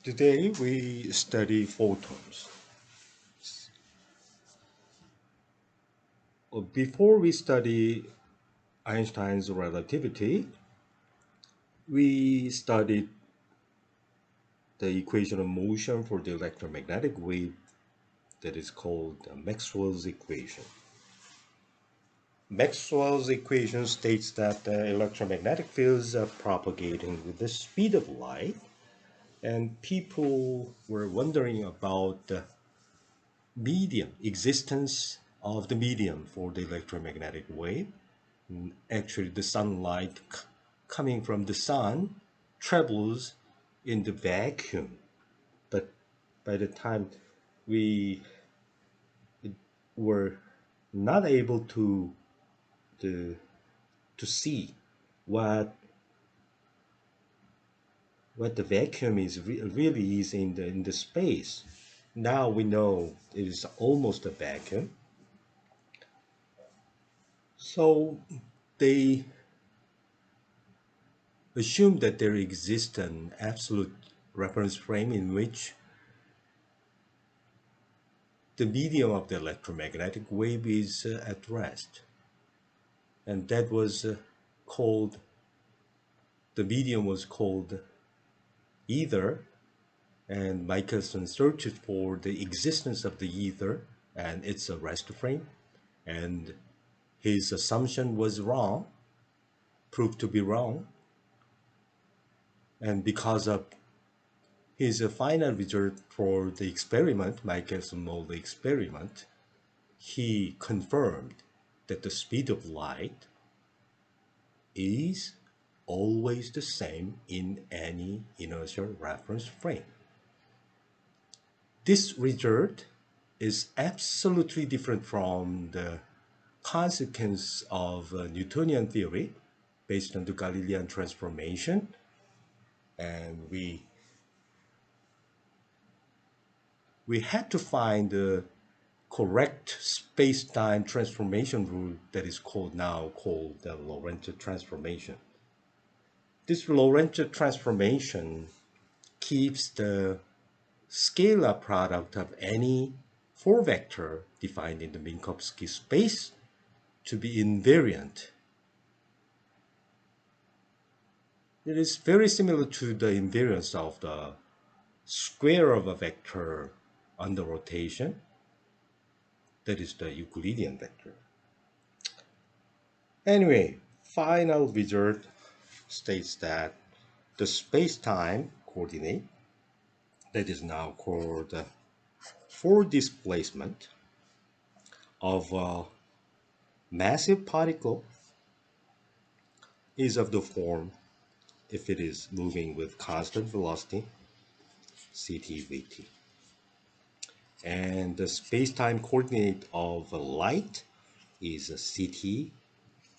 Today we study photons. Before we study Einstein's relativity, we studied the equation of motion for the electromagnetic wave that is called Maxwell's equation. Maxwell's equation states that the electromagnetic fields are propagating with the speed of light, and people were wondering about the medium, existence of the medium for the electromagnetic wave. Actually, the sunlight coming from the sun travels in the vacuum, but by the time we were not able to, to see what the vacuum really is in the space. Now we know it is almost a vacuum. So they assume that there exists an absolute reference frame in which the medium of the electromagnetic wave is at rest. And that was called, the medium was called ether. And Michelson searched for the existence of the ether and its a rest frame. And his assumption was wrong, proved to be wrong. And because of his final result for the experiment, Michelson-Morley experiment, he confirmed that the speed of light is always the same in any inertial reference frame. This result is absolutely different from the consequence of Newtonian theory based on the Galilean transformation, and we had to find the correct space-time transformation rule that is now called the Lorentz Transformation. This Lorentz transformation keeps the scalar product of any four vector defined in the Minkowski space to be invariant. It is very similar to the invariance of the square of a vector under rotation, that is the Euclidean vector. Anyway, final result states that the space-time coordinate, that is now called forward displacement of a massive particle, is of the form, if it is moving with constant velocity, ct/vt. And the space-time coordinate of light is a ct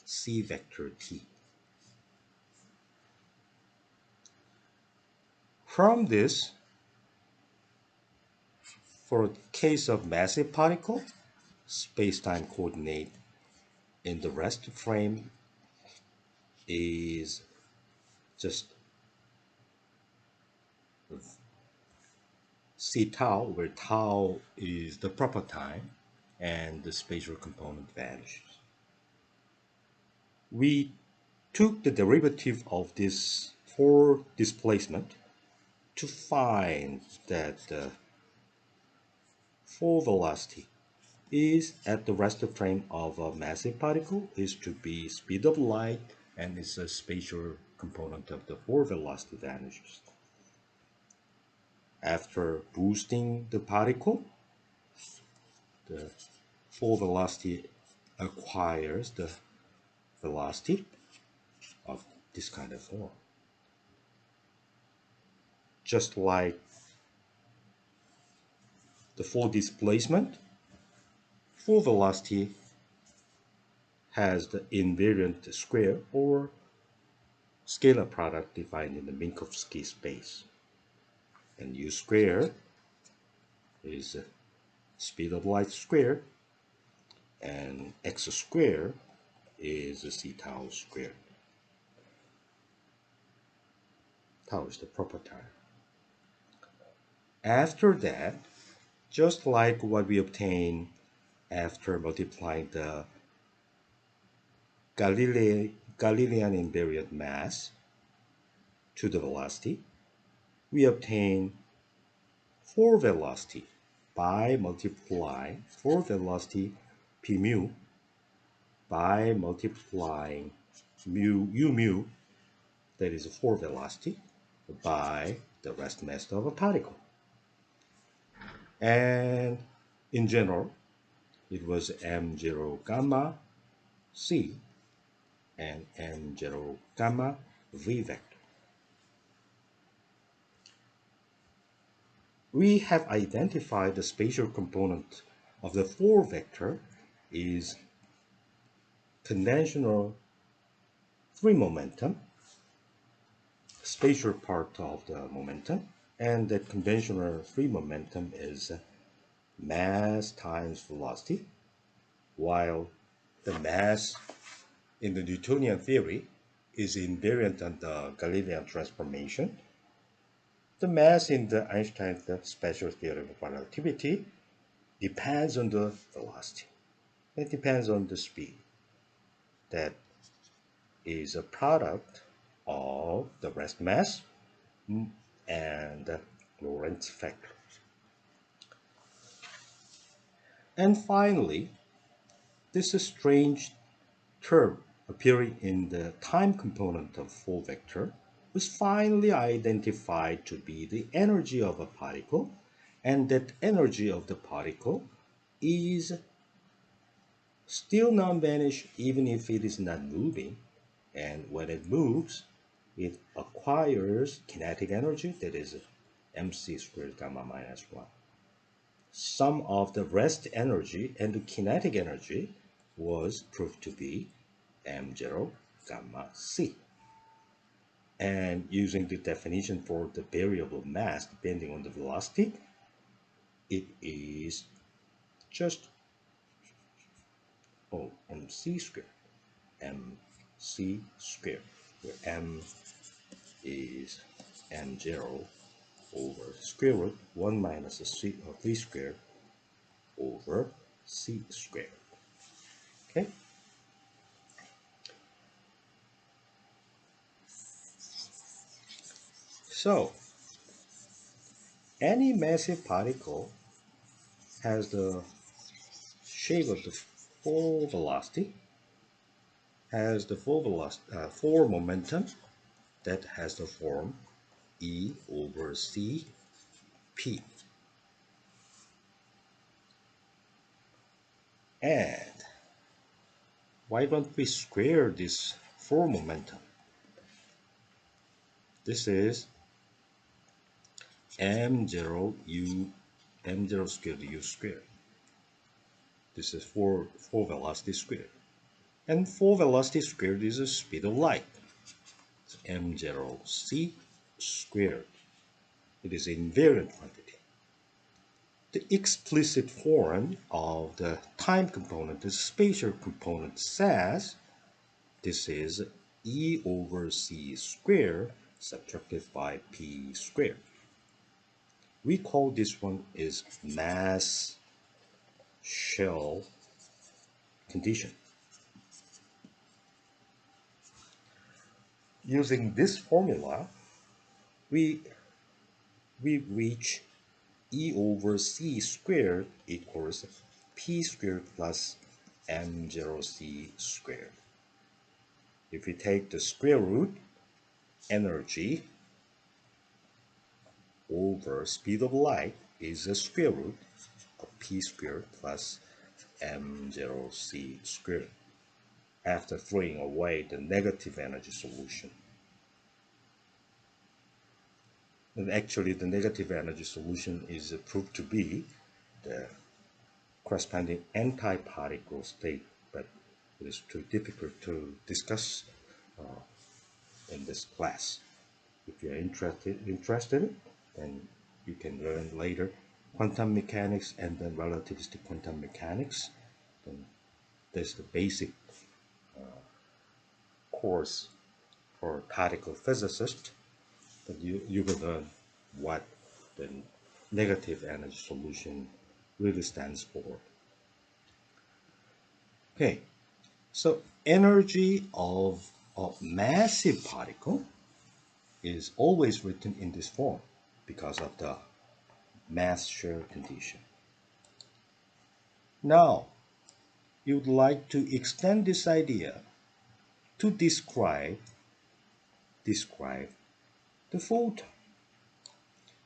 c vector t. From this, for a case of massive particle, space-time coordinate in the rest frame is just c tau, where tau is the proper time and the spatial component vanishes. We took the derivative of this forward displacement to find that the forward velocity is at the rest frame of a massive particle is to be speed of light, and it's a spatial component of the forward velocity vanishes. After boosting the particle, the forward velocity acquires the velocity of this kind of form. Just like the forward displacement, forward velocity has the invariant square or scalar product defined in the Minkowski space. And u square is speed of light squared, and x squared is c tau squared. Tau is the proper time. After that, just like what we obtain after multiplying the Galilean invariant mass to the velocity, we obtain for velocity by multiplying for velocity p mu by multiplying u mu, that is for velocity, by the rest mass of a particle. And in general, it was m0 gamma c and m0 gamma v vector. We have identified the spatial component of the 4 vector is conventional free momentum, spatial part of the momentum, and the conventional free momentum is mass times velocity, while the mass in the Newtonian theory is invariant on the Galilean transformation. The mass in the Einstein's special theory of relativity depends on the velocity. It depends on the speed. That is a product of the rest mass and the Lorentz factor. And finally, this is strange term appearing in the time component of 4 vector was finally identified to be the energy of a particle, and that energy of the particle is still non-vanish even if it is not moving, and when it moves it acquires kinetic energy, that is mc squared gamma minus 1. Sum of the rest energy and the kinetic energy was proved to be m0 gamma c. And using the definition for the variable mass depending on the velocity, it is just mc squared, mc squared, where m is m0 over square root 1 minus c of v squared over c squared. Okay. So any massive particle has the shape of the full velocity, has the full velocity, full momentum that has the form E over C P. And why don't we square this full momentum? This is m0 squared u squared. This is for velocity squared. And for velocity squared is the speed of light. It's m0 c squared. It is invariant quantity. The explicit form of the time component, the spatial component, says this is E over c squared subtracted by p squared. We call this one is mass shell condition. Using this formula, we reach E over c squared equals p squared plus m0c squared. If we take the square root, energy over speed of light is the square root of p squared plus m0c squared after throwing away the negative energy solution. And actually the negative energy solution is proved to be the corresponding antiparticle state, but it is too difficult to discuss in this class. If you're interested, then you can learn later quantum mechanics and then relativistic quantum mechanics. Then there's the basic course for particle physicists. That you will learn what the negative energy solution really stands for. Okay, so energy of a massive particle is always written in this form because of the mass share condition. Now, you'd like to extend this idea to describe the photon.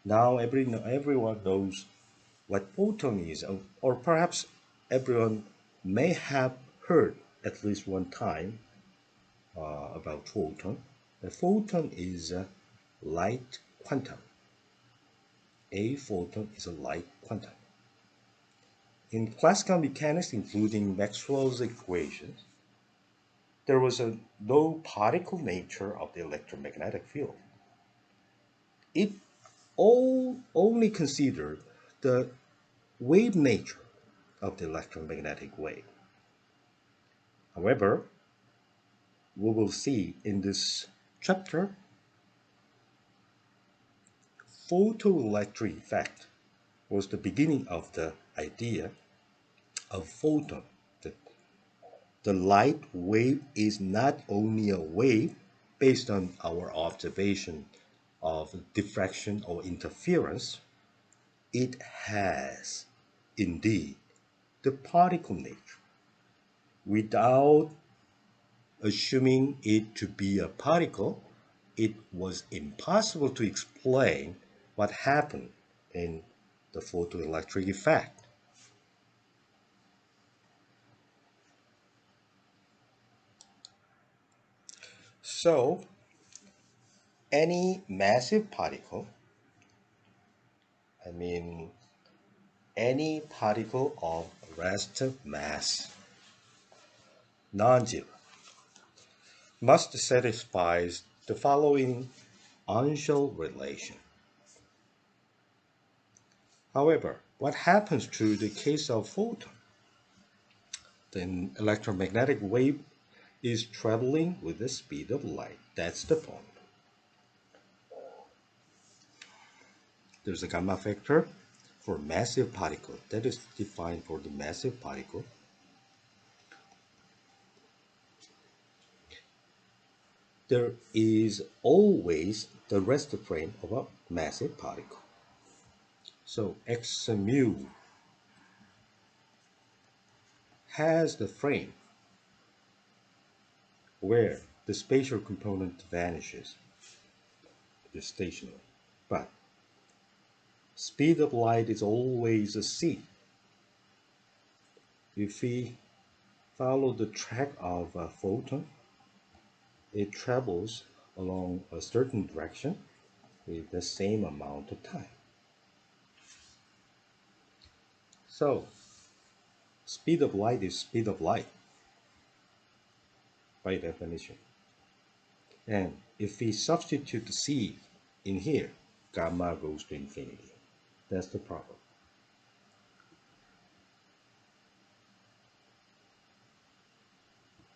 Now everyone knows what photon is, or perhaps everyone may have heard at least one time about photon. The photon is a light quantum. A photon is a light quantum. In classical mechanics, including Maxwell's equations, there was no particle nature of the electromagnetic field. It all only considered the wave nature of the electromagnetic wave. However, we will see in this chapter, photoelectric effect was the beginning of the idea of photon. That the light wave is not only a wave based on our observation of diffraction or interference, it has indeed the particle nature. Without assuming it to be a particle, it was impossible to explain what happened in the photoelectric effect. So, any massive particle, I mean, any particle of rest mass, non-zero, must satisfy the following Angel relation. However, what happens to the case of photon? The electromagnetic wave is traveling with the speed of light. That's the point. There's a gamma factor for massive particle that is defined for the massive particle. There is always the rest frame of a massive particle. So x mu has the frame where the spatial component vanishes, is stationary. But speed of light is always a c. If we follow the track of a photon, it travels along a certain direction with the same amount of time. So, speed of light is speed of light by definition. And if we substitute c in here, gamma goes to infinity. That's the problem.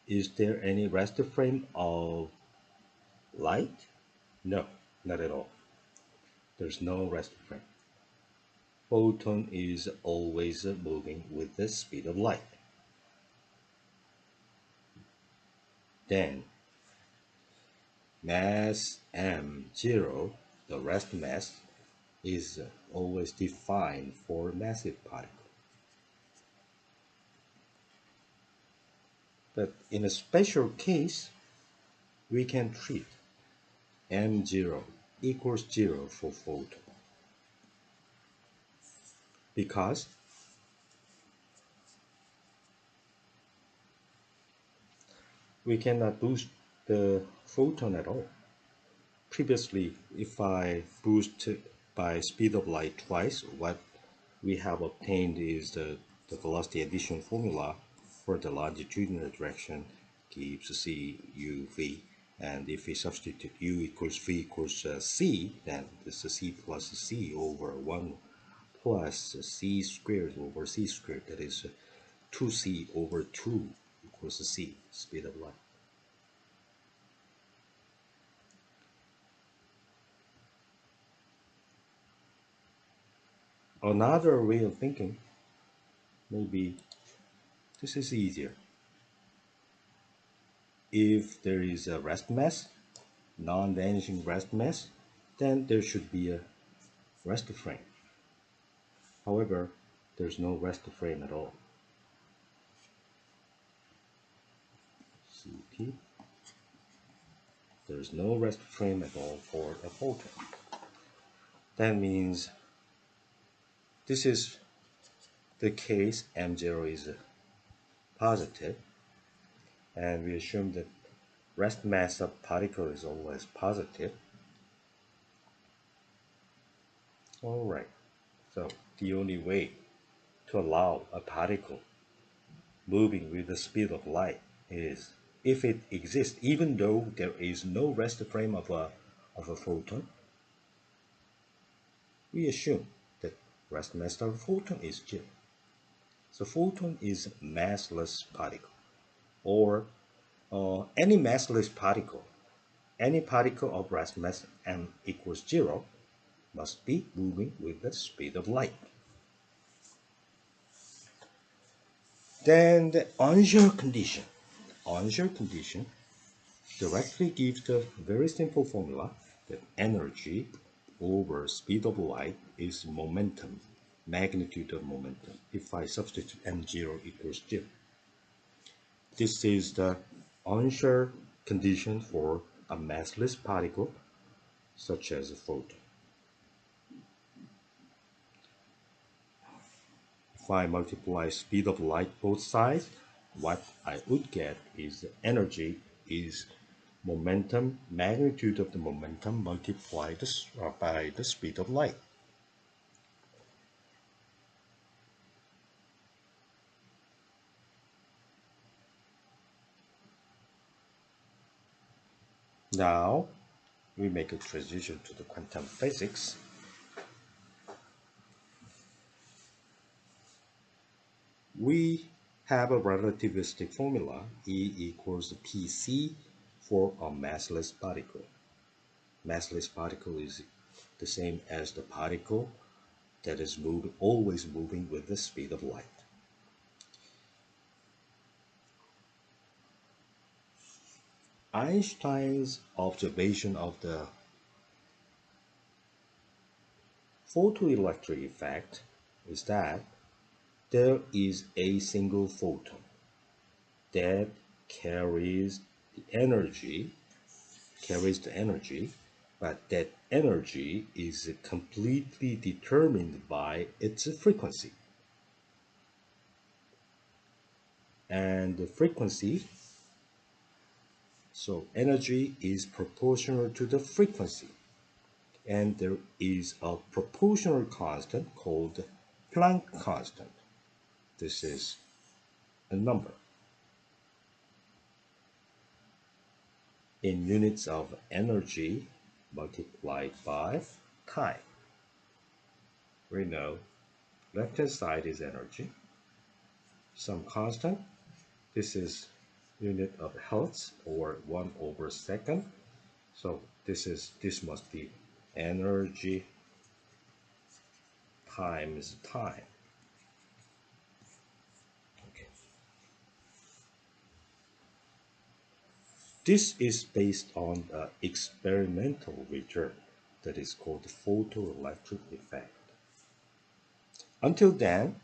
Is there any rest frame of light? No, not at all. There's no rest frame. Photon is always moving with the speed of light. Then mass m0, the rest mass, is always defined for massive particle. But in a special case, we can treat m0 equals 0 for photon, because we cannot boost the photon at all. Previously, if I boost by speed of light twice, what we have obtained is the velocity addition formula for the longitudinal direction gives c u v, and if we substitute u equals v equals c, then this is c plus c over 1 plus c squared over c squared, that is 2c over 2 equals c, speed of light. Another way of thinking, maybe this is easier. If there is a rest mass, non-vanishing rest mass, then there should be a rest frame. However, there's no rest frame at all. CP, there's no rest frame at all for a photon. That means this is the case M0 is positive, and we assume that rest mass of particle is always positive. All right, so the only way to allow a particle moving with the speed of light is if it exists, even though there is no rest frame of a photon, we assume that rest mass of a photon is 0. So photon is massless particle, or any massless particle, any particle of rest mass m equals 0 must be moving with the speed of light. Then the Unsure condition. Unsure condition directly gives the very simple formula that energy over speed of light is momentum, magnitude of momentum, if I substitute m0 equals 0. This is the unsure condition for a massless particle such as a photon. If I multiply speed of light both sides, what I would get is the energy is momentum, magnitude of the momentum multiplied by the speed of light. Now we make a transition to the quantum physics. We have a relativistic formula, E equals Pc for a massless particle. Massless particle is the same as the particle that is always moving with the speed of light. Einstein's observation of the photoelectric effect is that there is a single photon that carries the energy, but that energy is completely determined by its frequency. And the frequency, so energy is proportional to the frequency. And there is a proportional constant called Planck constant. This is a number in units of energy multiplied by time. We know left-hand side is energy, some constant. This is unit of hertz or 1/second. So this must be energy times time. Okay. This is based on an experimental return that is called the photoelectric effect. Until then,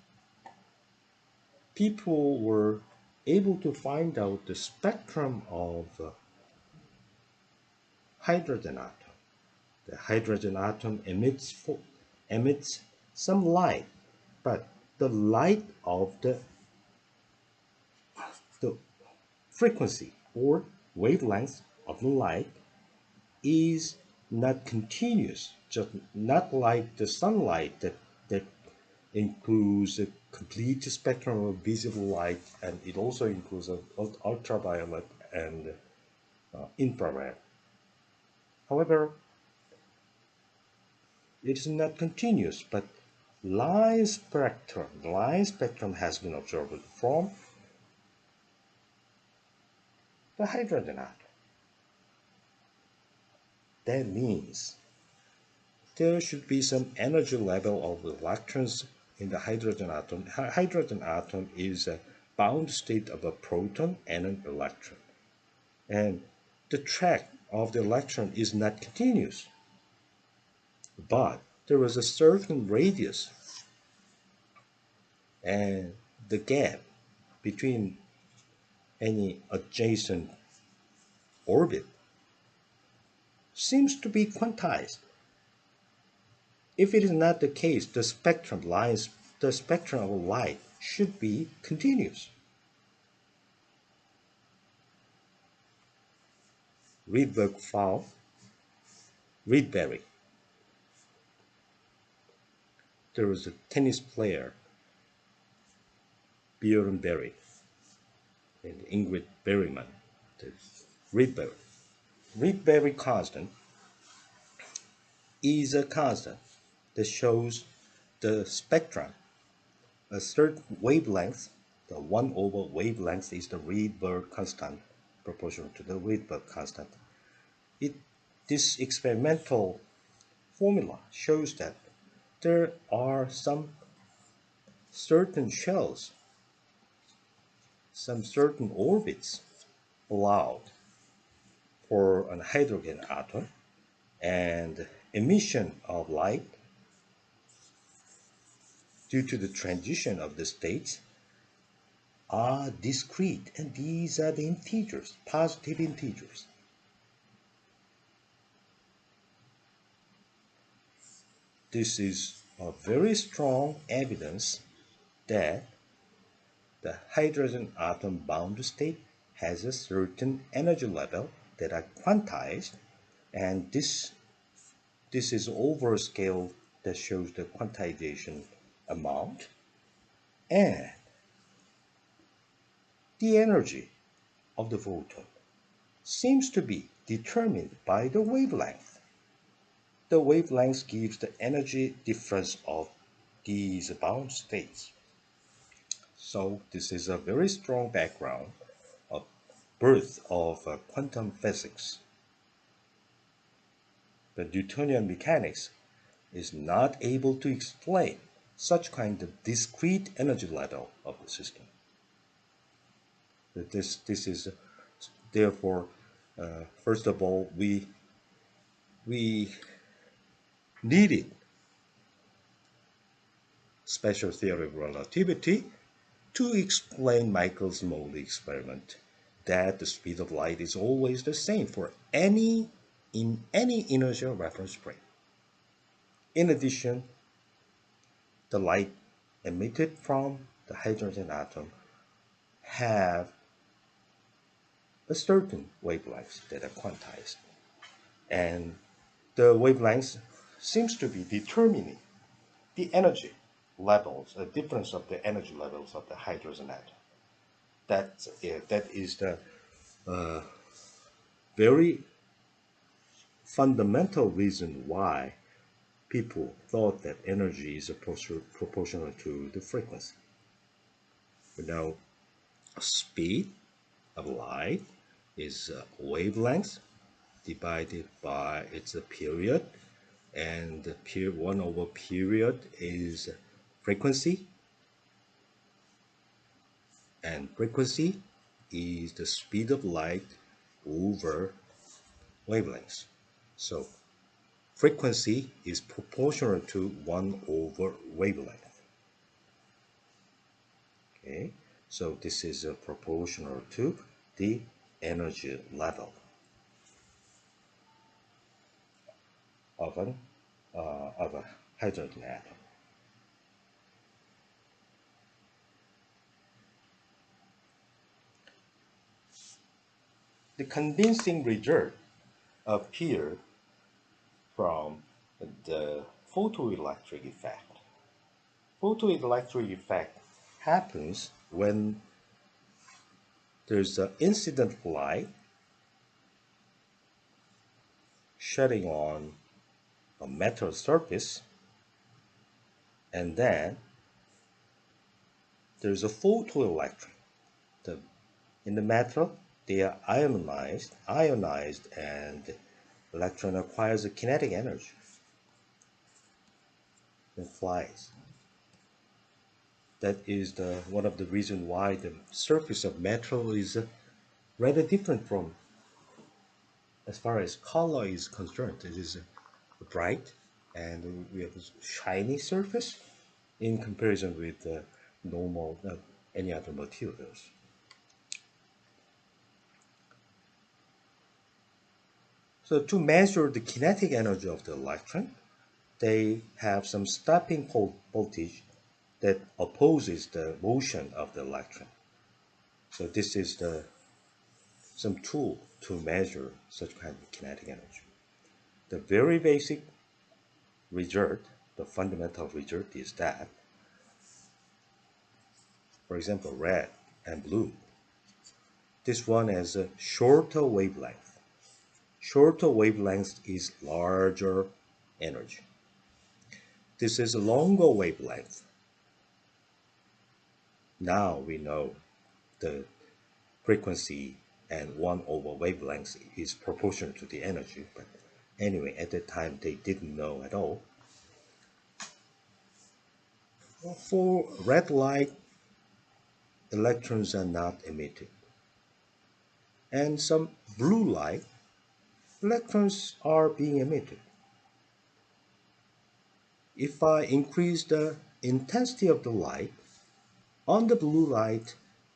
people were able to find out the spectrum of hydrogen atom. The hydrogen atom emits some light, but the light of the frequency or wavelength of the light is not continuous, just not like the sunlight that includes a complete spectrum of visible light, and it also includes ultraviolet and infrared. However, it is not continuous, but line spectrum has been observed from the hydrogen atom. That means there should be some energy level of electrons in the hydrogen atom. Hydrogen atom is a bound state of a proton and an electron. And the track of the electron is not continuous, but there is a certain radius, and the gap between any adjacent orbit seems to be quantized. If it is not the case, the spectrum of light should be continuous. Rydberg found Rydberry. There was a tennis player, Bjorn Berry, and Ingrid Berryman. Rydberry. Rydberry constant is a constant that shows the spectrum, a certain wavelength. The 1 over wavelength is the Rydberg constant, proportional to the Rydberg constant. This experimental formula shows that there are some certain shells, some certain orbits allowed for an hydrogen atom, and emission of light due to the transition of the states are discrete, and these are the integers, positive integers. This is a very strong evidence that the hydrogen atom bound state has a certain energy level that are quantized, and this is over a scale that shows the quantization amount, and the energy of the photon seems to be determined by the wavelength. The wavelength gives the energy difference of these bound states. So this is a very strong background of birth of quantum physics. But Newtonian mechanics is not able to explain such kind of discrete energy level of the system. This is therefore, first of all, we needed special theory of relativity to explain Michaels-Morley experiment that the speed of light is always the same for in any inertial reference frame. In addition, the light emitted from the hydrogen atom have a certain wavelength that are quantized, and the wavelength seems to be determining the energy levels, the difference of the energy levels of the hydrogen atom. That is the very fundamental reason why people thought that energy is proportional to the frequency. Now, speed of light is wavelength divided by its period, and the 1 over period is frequency, and frequency is the speed of light over wavelengths. So frequency is proportional to 1 over wavelength. Okay, so this is proportional to the energy level of a hydrogen atom. The convincing result appeared from the photoelectric effect. Photoelectric effect happens when there's an incident light shedding on a metal surface, and then there's a photoelectron. In the metal, they are ionized, and electron acquires a kinetic energy. and flies. That is one of the reasons why the surface of metal is rather different from, as far as color is concerned. It is bright and we have a shiny surface in comparison with normal any other materials. So to measure the kinetic energy of the electron, they have some stopping voltage that opposes the motion of the electron. So this is some tool to measure such kind of kinetic energy. The very basic result, the fundamental result is that, for example, red and blue, this one has a shorter wavelength. Shorter wavelength is larger energy. This is a longer wavelength. Now we know the frequency and 1 over wavelength is proportional to the energy, but anyway, at that time they didn't know at all. For red light, electrons are not emitted. And some blue light, electrons are being emitted. If I increase the intensity of the light, on the blue light,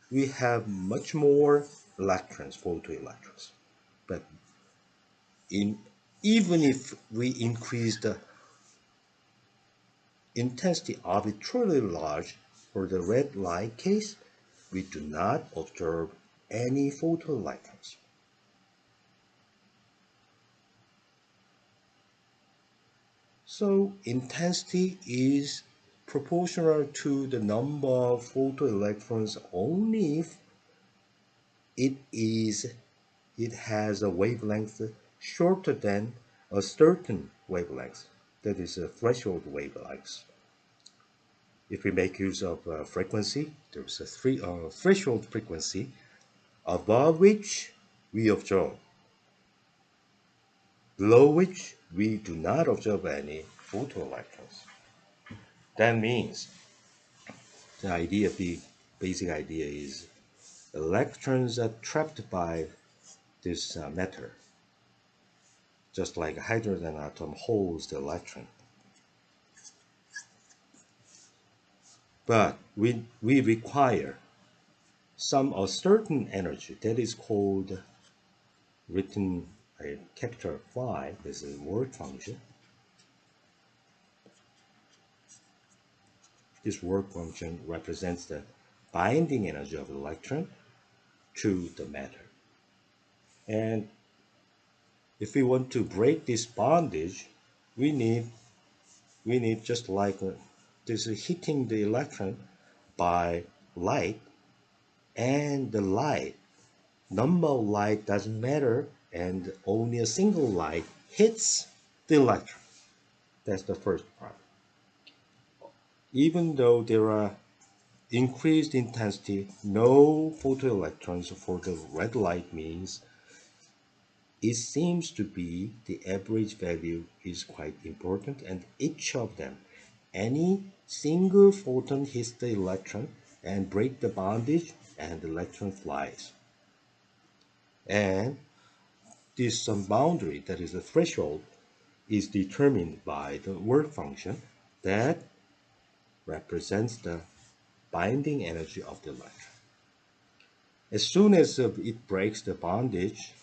we have much more electrons, photoelectrons. But even if we increase the intensity arbitrarily large for the red light case, we do not observe any photoelectrons. So intensity is proportional to the number of photoelectrons only if it has a wavelength shorter than a certain wavelength, that is a threshold wavelength. If we make use of frequency, there is a threshold frequency above which we observe, below which we do not observe any photoelectrons. That means the basic idea is electrons are trapped by this matter, just like a hydrogen atom holds the electron. But we require a certain energy that is called, written a capital phi as a work function. This work function represents the binding energy of the electron to the matter. And if we want to break this bondage, we need just like this is hitting the electron by light, and the light, number of light doesn't matter, and only a single light hits the electron. That's the first part. Even though there are increased intensity, no photoelectrons for the red light means it seems to be the average value is quite important, and each of them, any single photon hits the electron and break the bondage, and the electron flies. And this boundary, that is the threshold, is determined by the work function that represents the binding energy of the electron. As soon as it breaks the bondage,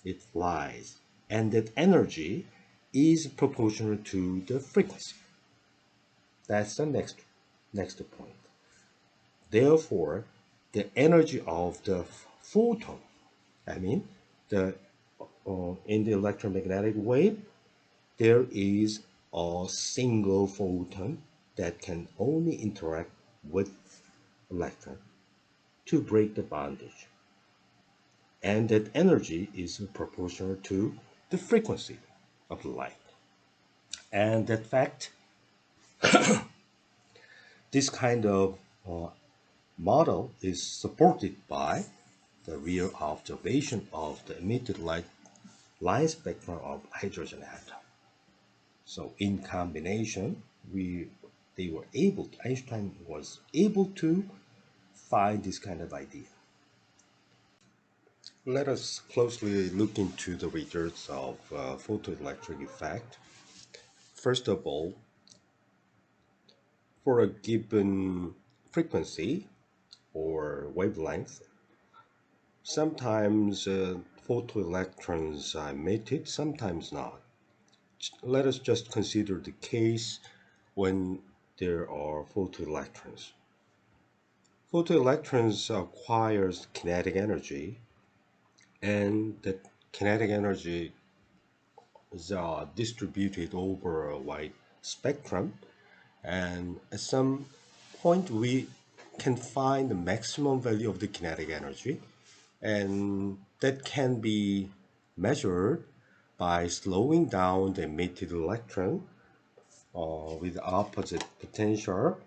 it flies, and that energy is proportional to the frequency. That's the next point. Therefore, the energy of the photon, in the electromagnetic wave, there is a single photon that can only interact with electron to break the bondage. And that energy is proportional to the frequency of the light. And that fact, this kind of model is supported by the real observation of the emitted line spectrum of hydrogen atom. So in combination, we they were able, Einstein was able to find this kind of idea. Let us closely look into the results of photoelectric effect. First of all, for a given frequency or wavelength, sometimes photoelectrons are emitted, sometimes not. Let us just consider the case when there are photoelectrons. Photoelectrons acquires kinetic energy, and the kinetic energy is distributed over a wide spectrum, and at some point we can find the maximum value of the kinetic energy, and that can be measured by slowing down the emitted electron with opposite potential.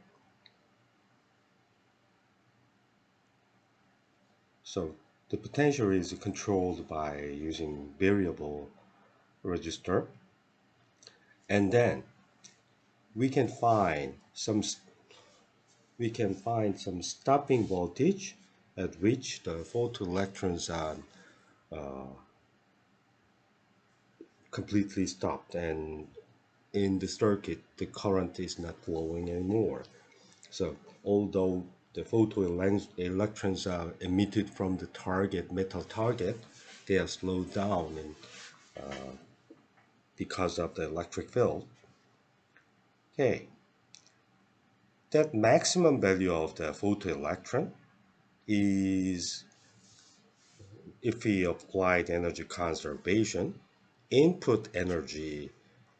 So the potential is controlled by using variable resistor, and then we can find some stopping voltage at which the photoelectrons are completely stopped, and in the circuit the current is not flowing anymore. So although the photoelectrons are emitted from the metal target, they are slowed down and because of the electric field. Okay, that maximum value of the photoelectron is, if we applied energy conservation, input energy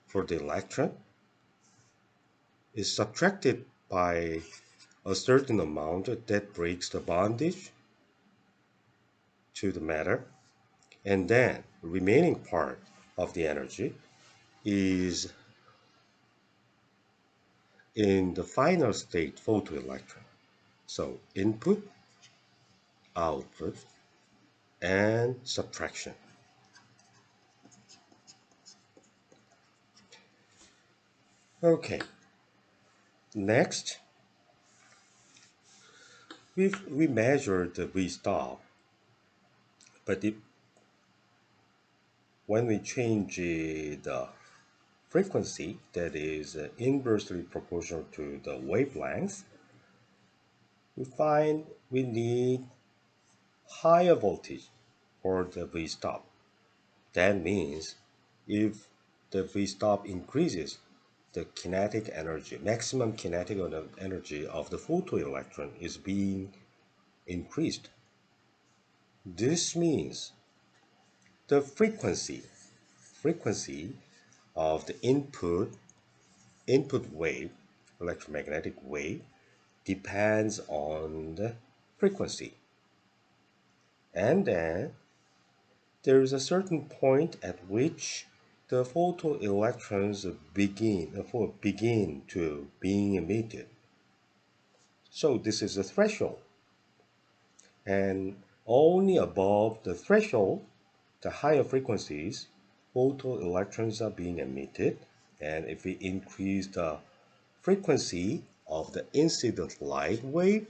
for the electron is subtracted by a certain amount that breaks the bondage to the matter, and then remaining part of the energy is in the final state photoelectron. So input, output, and subtraction. Okay, next we measured the V stop, but when we change the frequency, that is inversely proportional to the wavelength, we find we need higher voltage for the V stop. That means if the V stop increases, the kinetic energy, maximum kinetic energy of the photoelectron is being increased. This means the frequency of the input wave, electromagnetic wave, depends on the frequency. And then there is a certain point at which the photoelectrons begin to being emitted. So this is a threshold. And only above the threshold, the higher frequencies, photoelectrons are being emitted. And if we increase the frequency of the incident light wave,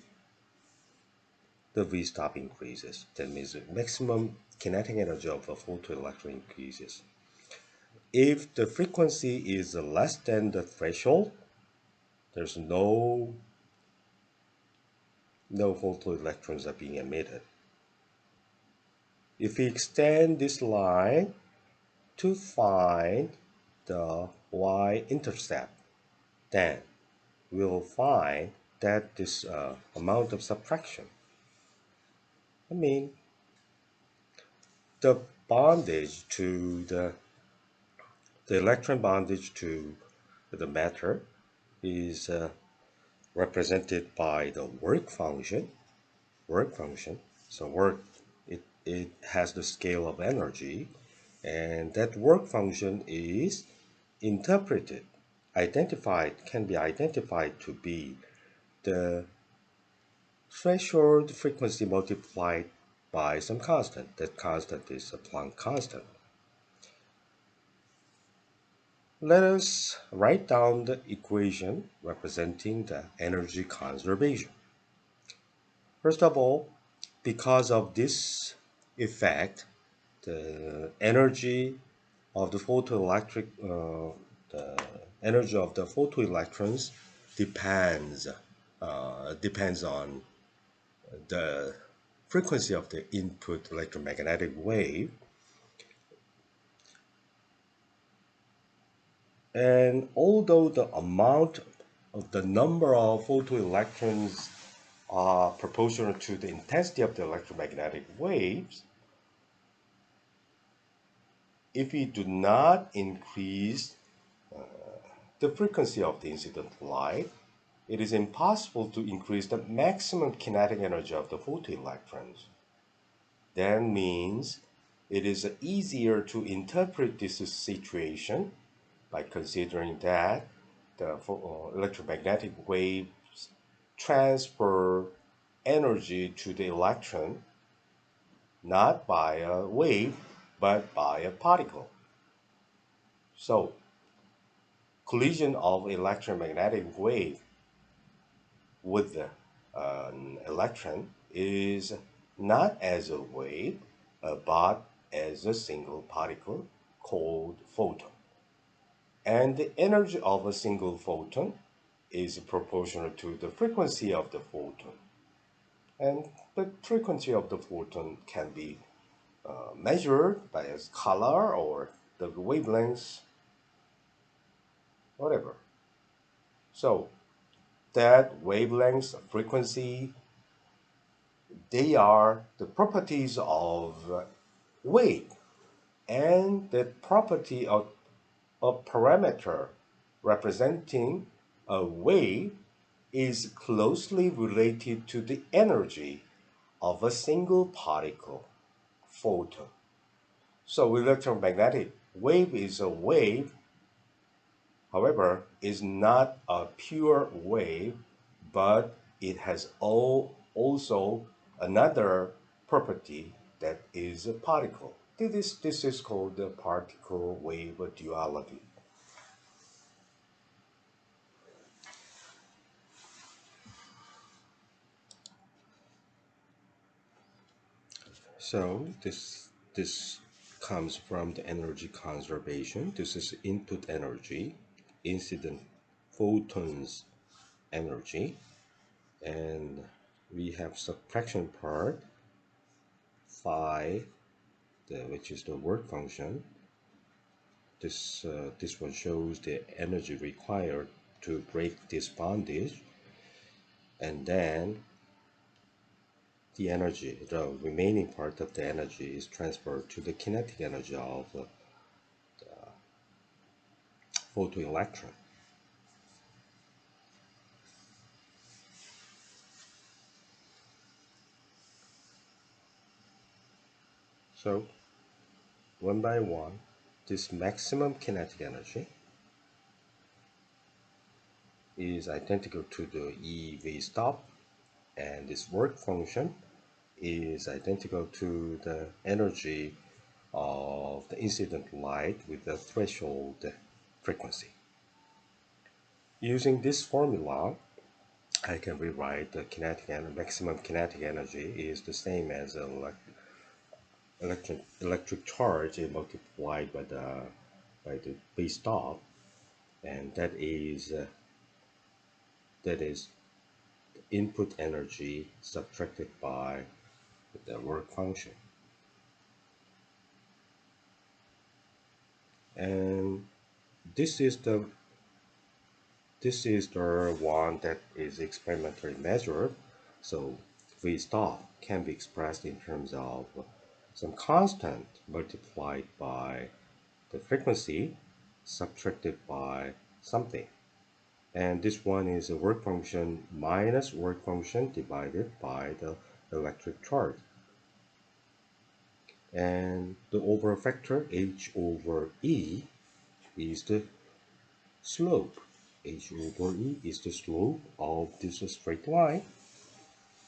the V stop increases. That means the maximum kinetic energy of a photoelectron increases. If the frequency is less than the threshold, there's no photoelectrons are being emitted. If we extend this line to find the y-intercept, then we'll find that this amount of subtraction, I mean, the bondage to the electron bondage to the matter is represented by the work function. So it has the scale of energy, and that work function is can be identified to be the threshold frequency multiplied by some constant. That constant is a Planck constant. Let us write down the equation representing the energy conservation. First of all, because of this effect, the energy of the the energy of the photoelectrons depends on the frequency of the input electromagnetic wave. And although the amount of the number of photoelectrons are proportional to the intensity of the electromagnetic waves, if we do not increase the frequency of the incident light, it is impossible to increase the maximum kinetic energy of the photoelectrons. That means it is easier to interpret this situation by considering that the electromagnetic waves transfer energy to the electron not by a wave but by a particle. So collision of electromagnetic wave with an electron is not as a wave but as a single particle called photon. And the energy of a single photon is proportional to the frequency of the photon. And the frequency of the photon can be measured by its color or the wavelengths, whatever. So that wavelengths, frequency, they are the properties of wave. And the property of a parameter representing a wave is closely related to the energy of a single particle, photon. So electromagnetic wave is a wave, however, is not a pure wave, but it has also another property that is a particle. This is called the particle-wave duality. So this comes from the energy conservation. This is input energy, incident photons energy, and we have subtraction part phi, which is the work function. This one shows the energy required to break this bondage, and then the remaining part of the energy is transferred to the kinetic energy of the photoelectron. So one by one, this maximum kinetic energy is identical to the EV stop, and this work function is identical to the energy of the incident light with the threshold frequency. Using this formula, I can rewrite the kinetic and maximum kinetic energy is the same as electric charge multiplied by the base stop, and that is input energy subtracted by the work function. And this is the one that is experimentally measured. So V stop can be expressed in terms of some constant multiplied by the frequency subtracted by something. And this one is a work function minus work function divided by the electric charge. And the overall factor h over e is the slope. H over e is the slope of this straight line,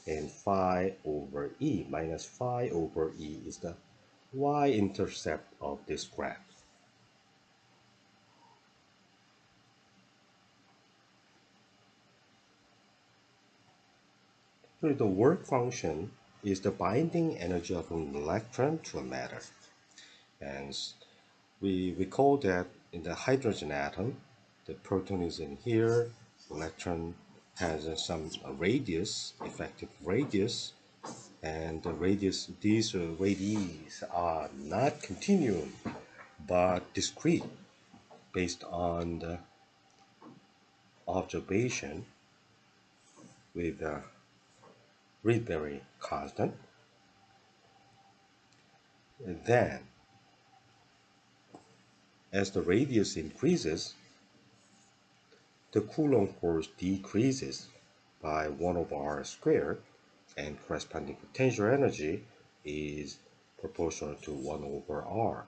and phi over e minus phi over e is the y-intercept of this graph. So the work function is the binding energy of an electron to a matter. And we call that in the hydrogen atom, the proton is in here, electron has some radius, effective radius, and the radius, these radii are not continuum but discrete based on the observation with a Rydberg constant. Then, as the radius increases, the Coulomb force decreases by 1 over r squared, and corresponding potential energy is proportional to 1 over r.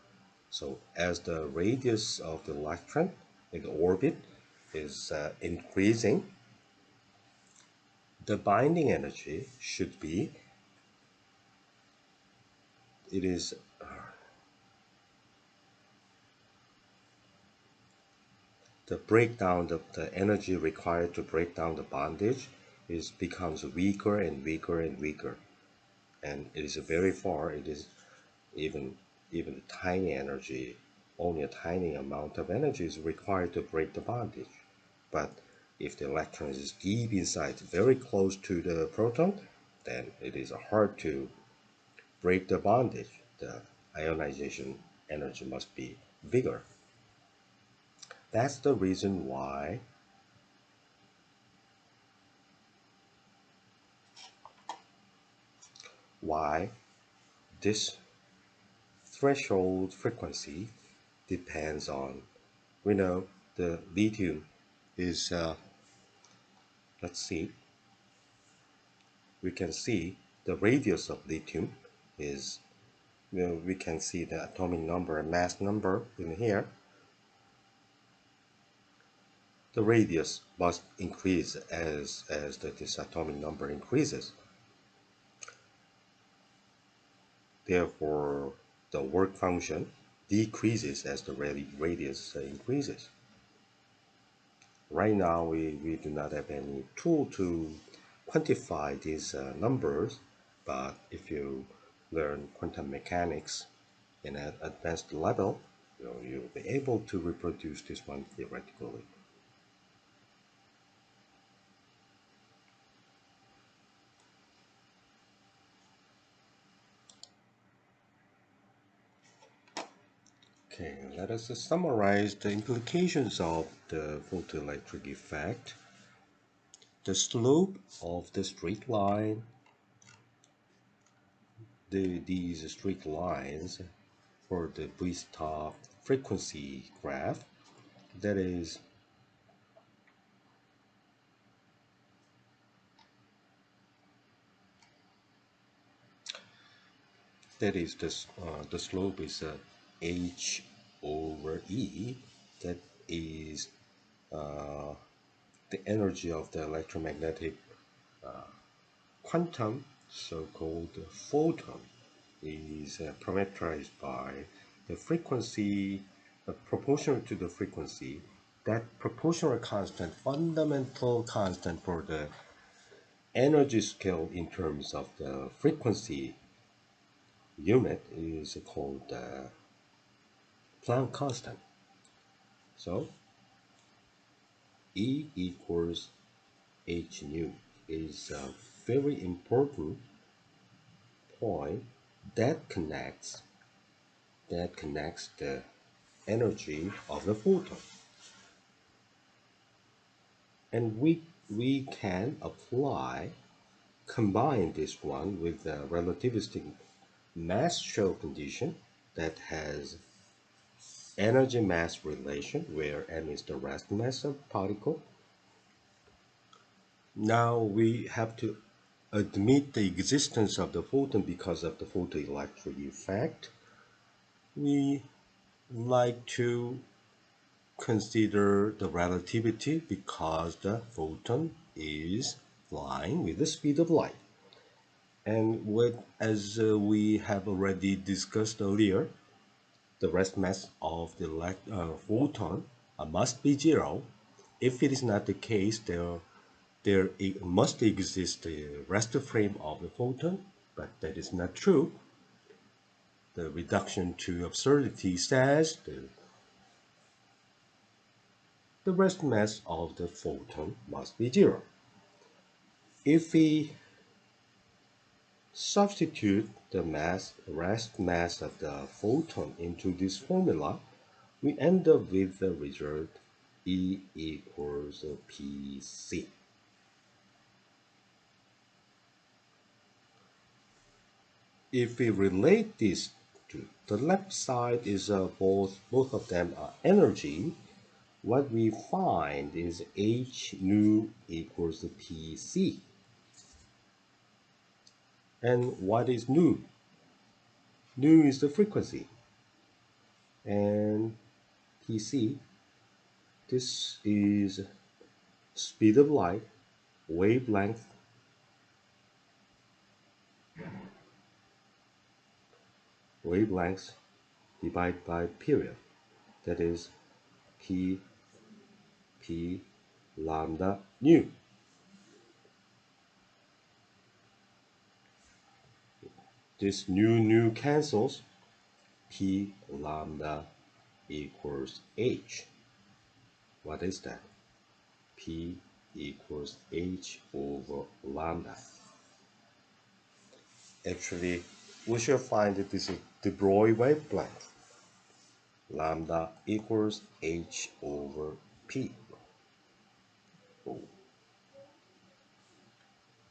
So as the radius of the electron in the orbit is increasing, the binding energy should be, it is the breakdown of the energy required to break down the bondage becomes weaker and weaker and weaker, and it is very far, it is even even tiny energy, only a tiny amount of energy is required to break the bondage. But if the electron is deep inside, very close to the proton, then it is hard to break the bondage. The ionization energy must be bigger. That's the reason why this threshold frequency depends on, we know the lithium is, let's see, we can see the radius of lithium is, we can see the atomic number and mass number in here. The radius must increase as this atomic number increases. Therefore, the work function decreases as the radius increases. Right now, we do not have any tool to quantify these numbers, but if you learn quantum mechanics in an advanced level, you'll be able to reproduce this one theoretically. Okay, let us summarize the implications of the photoelectric effect. The slope of the straight line, these straight lines for the V-stop frequency graph, that is this the slope is h over e. That is the energy of the electromagnetic quantum, so-called photon, is parameterized by the frequency proportional to the frequency. That proportional constant, fundamental constant for the energy scale in terms of the frequency unit, is called Planck Constant. So E equals h nu is a very important point that connects the energy of the photon, and we can combine this one with the relativistic mass shell condition that has energy mass relation, where m is the rest mass of particle. Now we have to admit the existence of the photon because of the photoelectric effect. We like to consider the relativity because the photon is flying with the speed of light. And as we have already discussed earlier, the rest mass of the photon must be zero. If it is not the case, there must exist a rest frame of the photon, but that is not true. The reduction to absurdity says the rest mass of the photon must be zero. If we substitute the rest mass of the photon into this formula, we end up with the result E equals Pc. If we relate this to the left side is both of them are energy, what we find is h nu equals Pc. And what is nu? Nu is the frequency. And Pc, this is speed of light, wavelength, wavelengths divided by period. That is P lambda nu. This nu cancels. P lambda equals h. What is that? P equals h over lambda. Actually, we shall find that this is the Bruyne wavelength. Lambda equals h over p. Oh.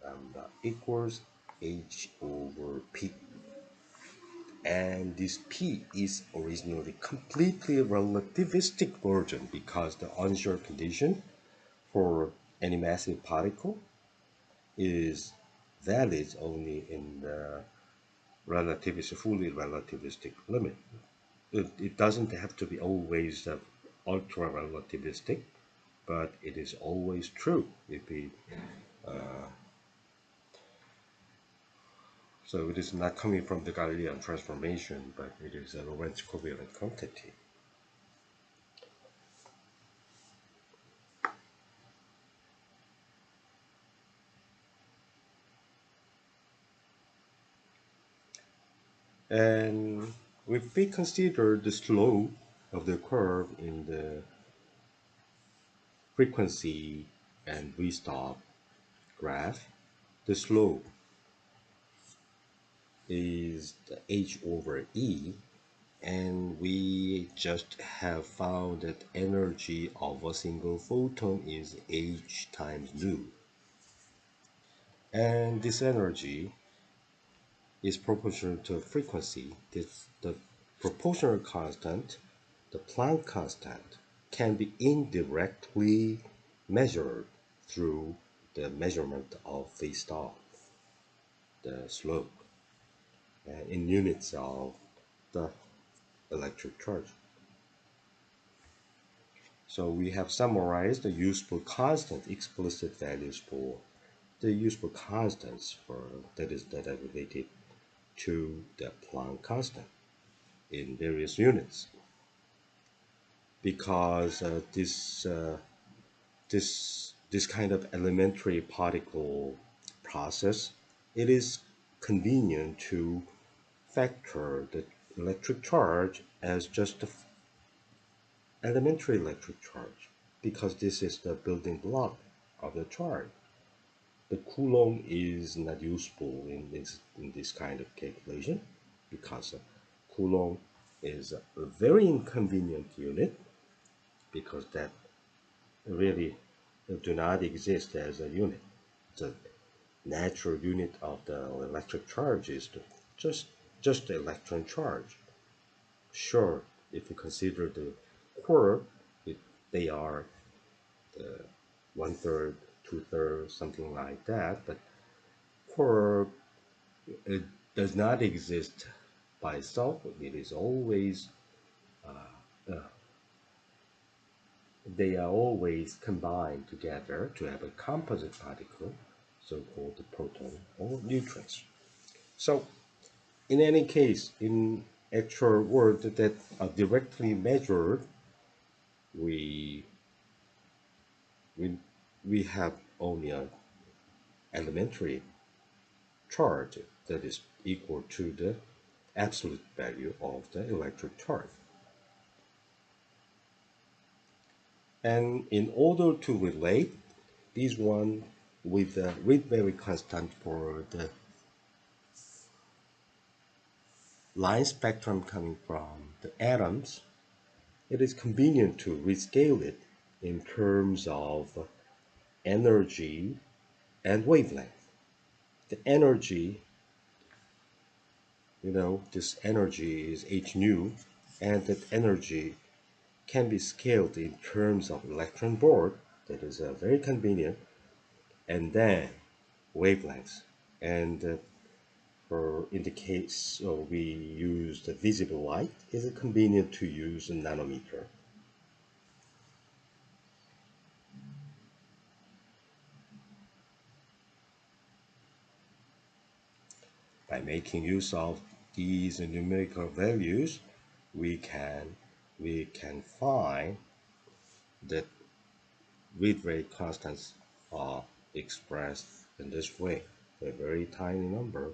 Lambda equals h over p. And this p is originally completely relativistic version because the unsure condition for any massive particle is valid only in the fully relativistic limit. It doesn't have to be always ultra relativistic, but it is always true if we so it is not coming from the Galilean transformation, but it is a Lorentz covariant quantity. And if we consider the slope of the curve in the frequency and V-stop graph, the slope is the h over E, and we just have found that energy of a single photon is h times nu. And this energy is proportional to frequency. The proportional constant, the Planck constant, can be indirectly measured through the measurement of V-stop, the slope, in units of the electric charge. So we have summarized the useful constant explicit values for the useful constants that are related to the Planck constant in various units. Because this kind of elementary particle process, it is convenient to factor the electric charge as just elementary electric charge, because this is the building block of the charge. The Coulomb is not useful in this kind of calculation because Coulomb is a very inconvenient unit, because that really do not exist as a unit. The natural unit of the electric charge is just the electron charge. Sure, if you consider the quark, they are the 1/3, 2/3, something like that. But quark, it does not exist by itself. It is always they are always combined together to have a composite particle, so-called the proton or neutrons. So in any case, in actual world that are directly measured, we we have only an elementary charge that is equal to the absolute value of the electric charge. And in order to relate this one with the Rydberg constant for the line spectrum coming from the atoms, it is convenient to rescale it in terms of energy and wavelength. The energy, this energy is h nu, and that energy can be scaled in terms of electron volt. That is very convenient. And then wavelengths. And in the case we use the visible light, is it convenient to use a nanometer? By making use of these numerical values, we can find that Rydberg constants are expressed in this way, a very tiny number.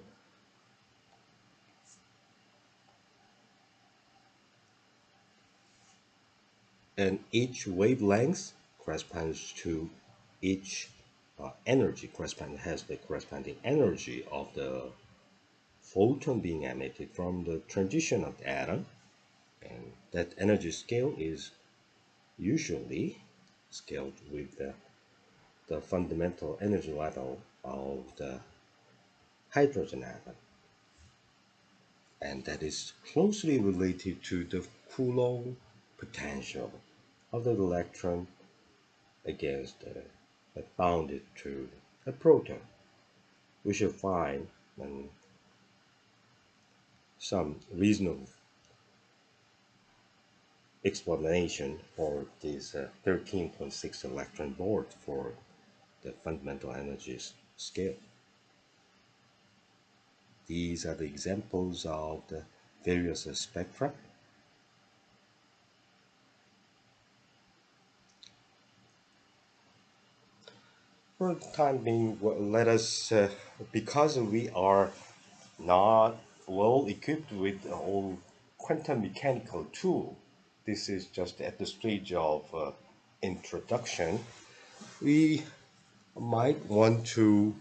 And each wavelength corresponds to each energy has the corresponding energy of the photon being emitted from the transition of the atom, and that energy scale is usually scaled with the fundamental energy level of the hydrogen atom, and that is closely related to the Coulomb potential of the electron against bounded to a proton. We shall find some reasonable explanation for this 13.6 electron volt for the fundamental energies scale. These are the examples of the various spectra. For the time being, let us, because we are not well equipped with all quantum mechanical tool, this is just at the stage of introduction, we might want to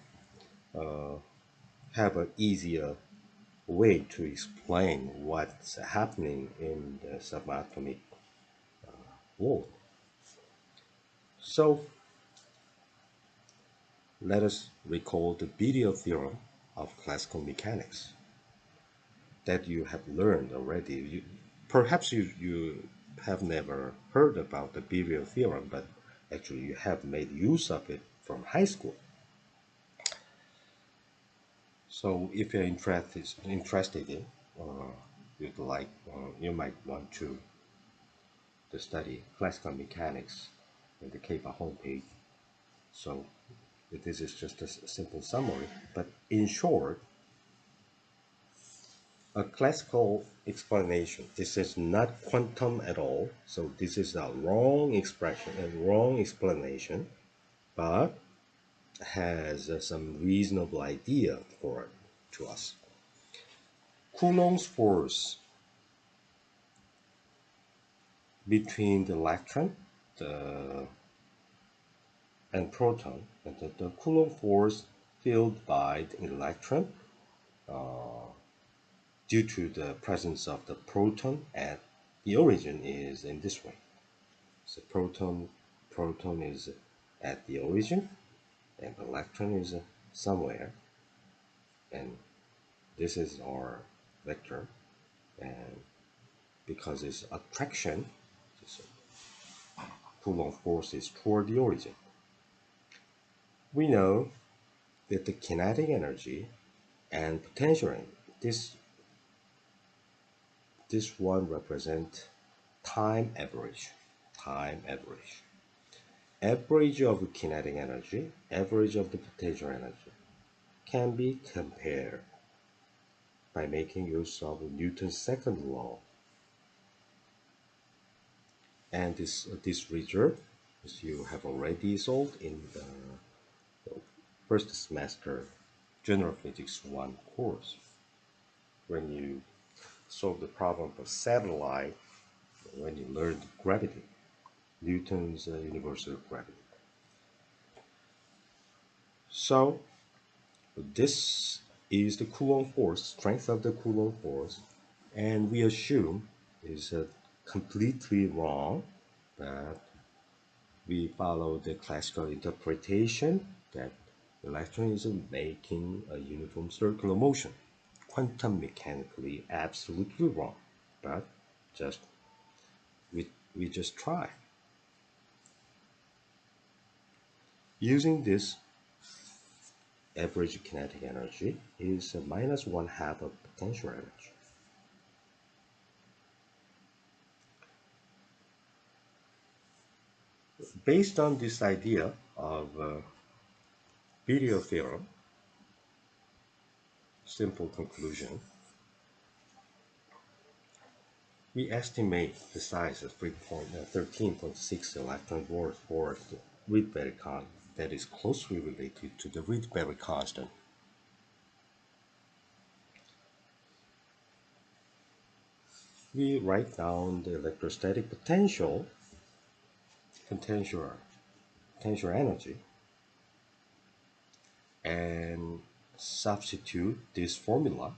have an easier way to explain what's happening in the subatomic world. So let us recall the Biot theorem of classical mechanics that you have learned already. Perhaps you have never heard about the Biot theorem, but actually you have made use of it from high school. So if you're interested in, you'd like, you might want to study classical mechanics in the KPOPE homepage. So this is just a simple summary, but in short, a classical explanation. This is not quantum at all, so this is a wrong expression and wrong explanation, but has some reasonable idea for it to us. Coulomb's force between the electron and proton, and the Coulomb force filled by the electron due to the presence of the proton at the origin is in this way. So proton is at the origin, and the electron is somewhere, and this is our vector, and because it's attraction, so Coulomb force is toward the origin. We know that the kinetic energy and potential energy, this one represents time average. Average of kinetic energy, average of the potential energy can be compared by making use of Newton's second law. And this result, as you have already solved in the first semester General Physics 1 course when you solve the problem of satellite, when you learn gravity, Newton's universal gravity. So this is the Coulomb force, strength of the Coulomb force, and we assume is completely wrong, but we follow the classical interpretation that the electron is making a uniform circular motion. Quantum mechanically absolutely wrong, but just we just try. Using this average kinetic energy is minus one half of potential energy. Based on this idea of video theorem, simple conclusion, we estimate the size of 13.6 electron volt for the Rydberg constant that is closely related to the Rydberg constant. We write down the electrostatic potential energy, and substitute this formula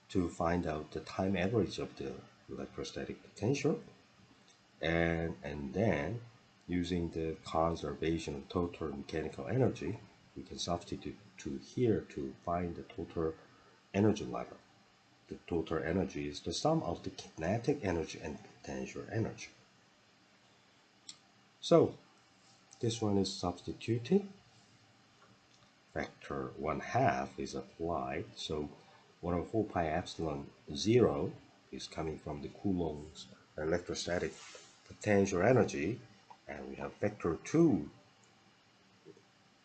to find out the time average of the electrostatic potential, and then using the conservation of total mechanical energy, we can substitute to here to find the total energy level. The total energy is the sum of the kinetic energy and potential energy. So this one is substituted. Factor 1/2 is applied. So 1 over 4 pi epsilon 0 is coming from the Coulomb's electrostatic potential energy, and we have factor 2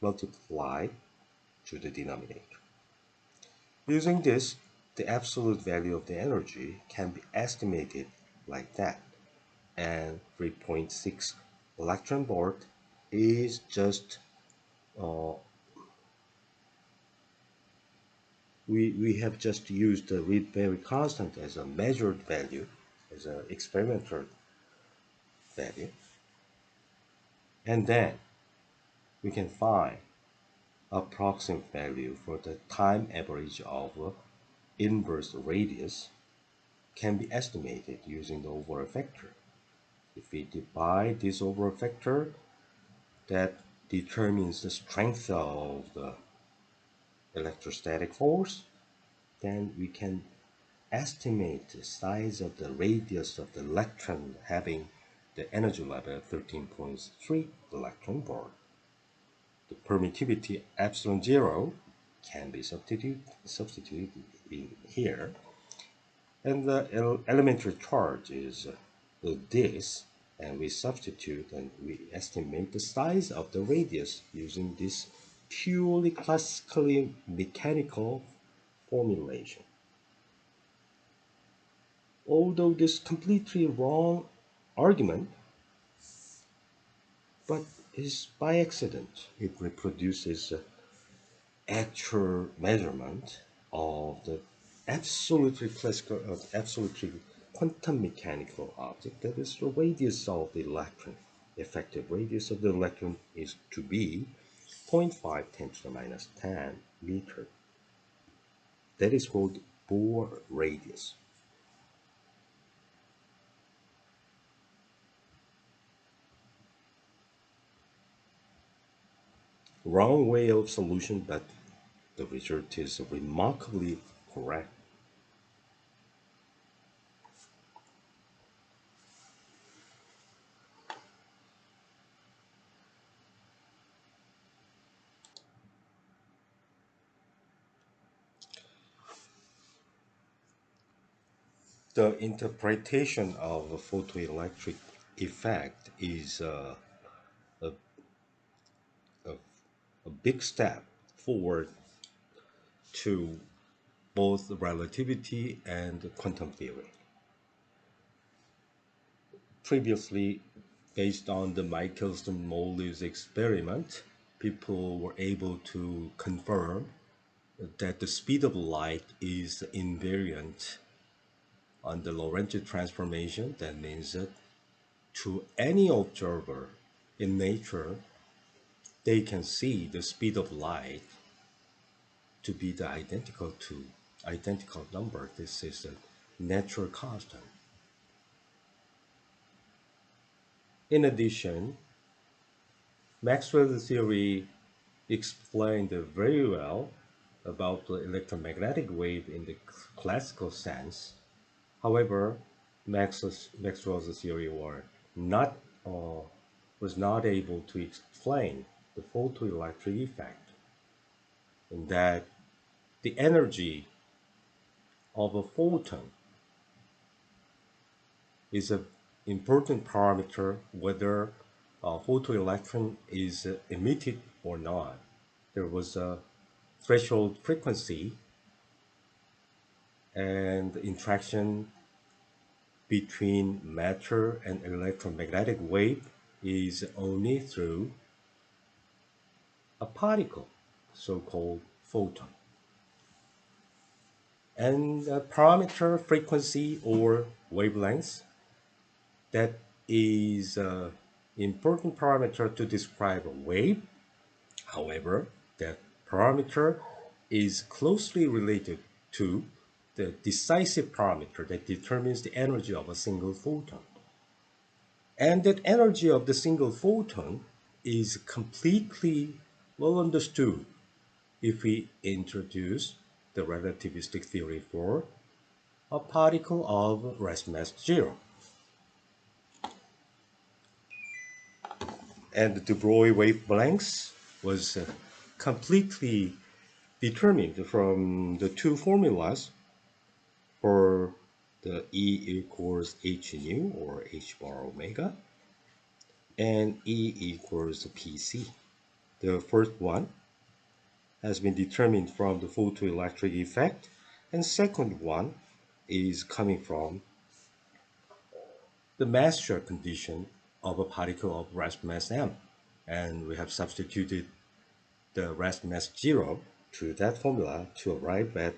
multiplied to the denominator. Using this, the absolute value of the energy can be estimated like that, and 3.6 electron volt is just we have just used the Rydberg constant as a measured value, as an experimental value, and then we can find approximate value for the time average of inverse radius can be estimated using the overall factor. If we divide this overall factor, that determines the strength of the electrostatic force, then we can estimate the size of the radius of the electron having the energy level 13.3 electron volt. The permittivity epsilon 0 can be substituted in here, and the elementary charge is this, and we substitute and we estimate the size of the radius using this purely classically mechanical formulation. Although this completely wrong argument, but is by accident. It reproduces actual measurement of the absolutely classical, absolutely quantum mechanical object, that is the radius of the electron. Effective radius of the electron is to be 0.5 10 to the minus 10 meter. That is called Bohr radius. Wrong way of solution, but the result is remarkably correct. The interpretation of the photoelectric effect is a, a big step forward to both relativity and quantum theory. Previously, based on the Michelson-Morley's experiment, people were able to confirm that the speed of light is invariant on the Lorentz transformation. That means that to any observer in nature, they can see the speed of light to be the identical number. This is a natural constant. In addition, Maxwell's theory explained very well about the electromagnetic wave in the classical sense. However, Maxwell's theory not uh, was not able to explain the photoelectric effect, in that the energy of a photon is an important parameter whether a photoelectron is emitted or not. There was a threshold frequency, and the interaction between matter and electromagnetic wave is only through a particle, so-called photon. And a parameter frequency or wavelength, that is an important parameter to describe a wave. However, that parameter is closely related to the decisive parameter that determines the energy of a single photon. And that energy of the single photon is completely well understood if we introduce the relativistic theory for a particle of rest mass 0. And the Bruyne wavelength was completely determined from the two formulas for the E equals h nu, or h bar omega, and E equals Pc. The first one has been determined from the photoelectric effect, and second one is coming from the mass share condition of a particle of rest mass m. And we have substituted the rest mass 0 to that formula to arrive at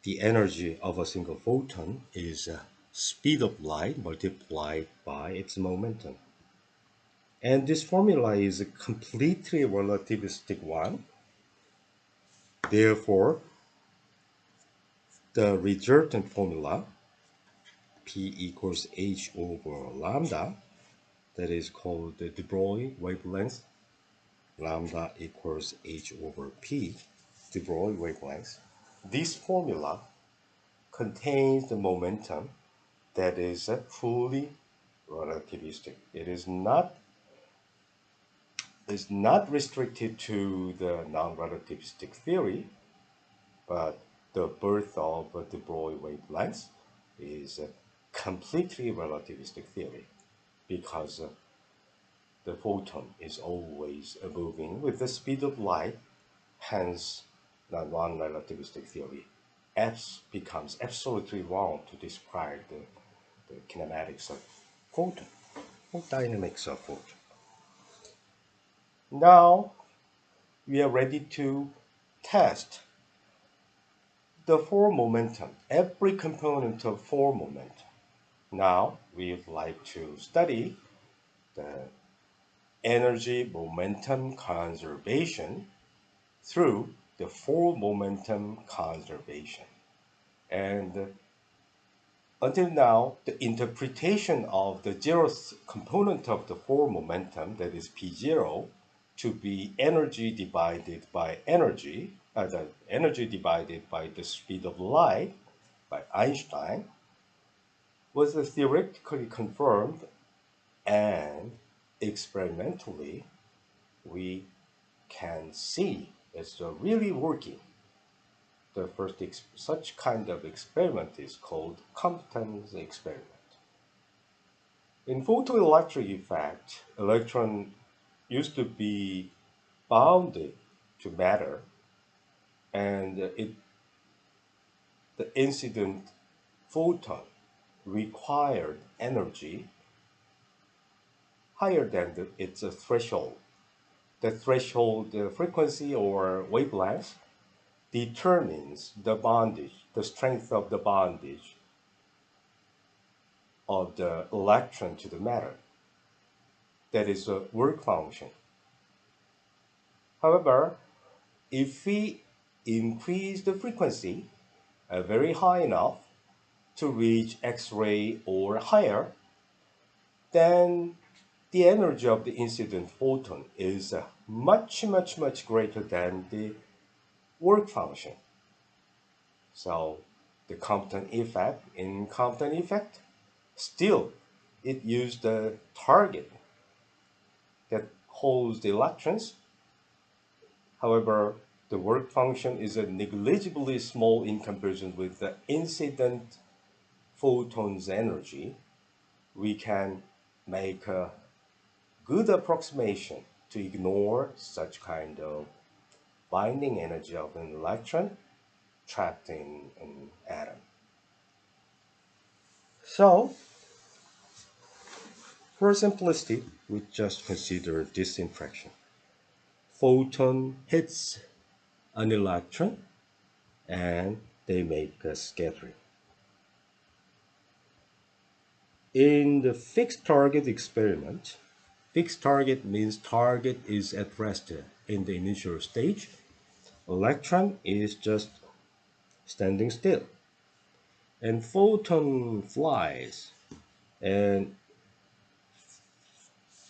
the energy of a single photon is speed of light multiplied by its momentum. And this formula is a completely relativistic one. Therefore, the resultant formula, P equals h over lambda, that is called the de Broglie wavelength, lambda equals h over p, de Broglie wavelength. This formula contains the momentum that is fully relativistic. It is not restricted to the non-relativistic theory, but the birth of de Broglie wavelengths is a completely relativistic theory, because the photon is always moving with the speed of light. Hence, the non-relativistic theory becomes absolutely wrong to describe the kinematics of photon or dynamics of photon. Now we are ready to test the form momentum, every component of form momentum. Now we'd like to study the energy momentum conservation through the form momentum conservation. And until now, the interpretation of the zeroth component of the form momentum, that is P0, to be energy divided by energy, the energy divided by the speed of light by Einstein, was theoretically confirmed, and experimentally we can see it's really working. The first such kind of experiment is called Compton's experiment. In photoelectric effect, electron used to be bounded to matter, and the incident photon required energy higher than its threshold. The threshold frequency or wavelength determines the bondage, the strength of the bondage of the electron to the matter. That is a work function. However, if we increase the frequency very high enough to reach X-ray or higher, then the energy of the incident photon is much greater than the work function. So the Compton effect, in Compton effect, still it used the target that holds the electrons. However, the work function is negligibly small in comparison with the incident photon's energy. We can make a good approximation to ignore such kind of binding energy of an electron trapped in an atom. So, for simplicity, we just consider this interaction. Photon hits an electron and they make a scattering. In the fixed target experiment, fixed target means target is at rest in the initial stage. Electron is just standing still. And photon flies. And